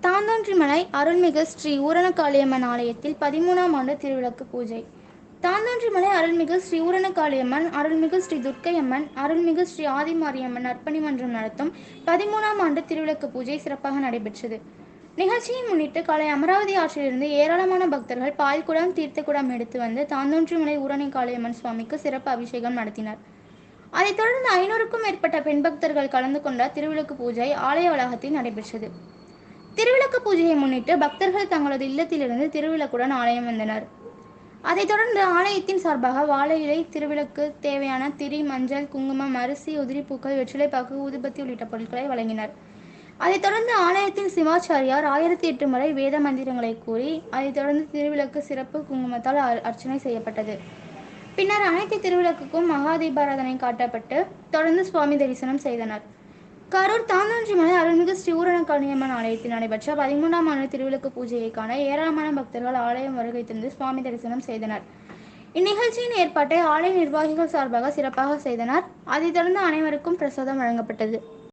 தாந்தோன்றிமலை அருள்மிகு ஸ்ரீ ஊரணகாளியம்மன் ஆலயத்தில் 13ஆம் ஆண்டு திருவிளக்கு பூஜை. தாந்தோன்றிமலை அருள்மிகு ஸ்ரீ ஊரணகாளியம்மன், அருள்மிகு ஸ்ரீ துர்க்கையம்மன், அருள்மிகு ஸ்ரீ ஆதிமாரியம்மன் நற்பணி மன்றம் நடத்தும் 13ஆம் ஆண்டு திருவிளக்கு பூஜை சிறப்பாக நடைபெற்றது. நிகழ்ச்சியை முன்னிட்டு காலை அமராவதி ஆற்றிலிருந்து ஏராளமான பக்தர்கள் பால்குடம், தீர்த்தக்குடம் எடுத்து வந்து தாந்தோன்றிமலை ஊரணகாளியம்மன் சுவாமிக்கு சிறப்பு அபிஷேகம் நடத்தினர். அதைத் தொடர்ந்து 500க்கும் மேற்பட்ட பெண் பக்தர்கள் கலந்து கொண்ட திருவிளக்கு பூஜை ஆலய வளாகத்தில் நடைபெற்றது. திருவிளக்கு பூஜையை முன்னிட்டு பக்தர்கள் தங்களது இல்லத்திலிருந்து திருவிளக்குடன் ஆலயம் வந்தனர். அதைத் தொடர்ந்து ஆலயத்தின் சார்பாக வாழை இலை, திருவிளக்கு தேவையான திரி, மஞ்சள், குங்குமம், அரிசி, உதிரிப்பூக்கள், வெற்றிலைப்பாக்கு, ஊதுபத்தி உள்ளிட்ட பொருட்களை வழங்கினர். அதைத் தொடர்ந்து ஆலயத்தின் சிவாச்சாரியார் 1008 முறை வேத மந்திரங்களை கூறி அதைத் தொடர்ந்து திருவிளக்கு சிறப்பு குங்குமத்தால் அர்ச்சனை செய்யப்பட்டது. பின்னர் அனைத்து திருவிளக்குக்கும் மகா தீபாராதனை காட்டப்பட்டு தொடர்ந்து சுவாமி தரிசனம் செய்தனர். கரூர் தாந்தோன்றிமலை அருள்மிகு ஸ்ரீ ஊரணகாளியம்மன் ஆலயத்தில் நடைபெற்ற 13ஆம் ஆண்டு திருவிளக்கு பூஜையை காண ஏராளமான பக்தர்கள் ஆலயம் வருகை தந்து சுவாமி தரிசனம் செய்தனர். இந்நிகழ்ச்சியின் ஏற்பாட்டை ஆலய நிர்வாகிகள் சார்பாக சிறப்பாக செய்தனர். அதைத் தொடர்ந்து அனைவருக்கும் பிரசாதம் வழங்கப்பட்டது.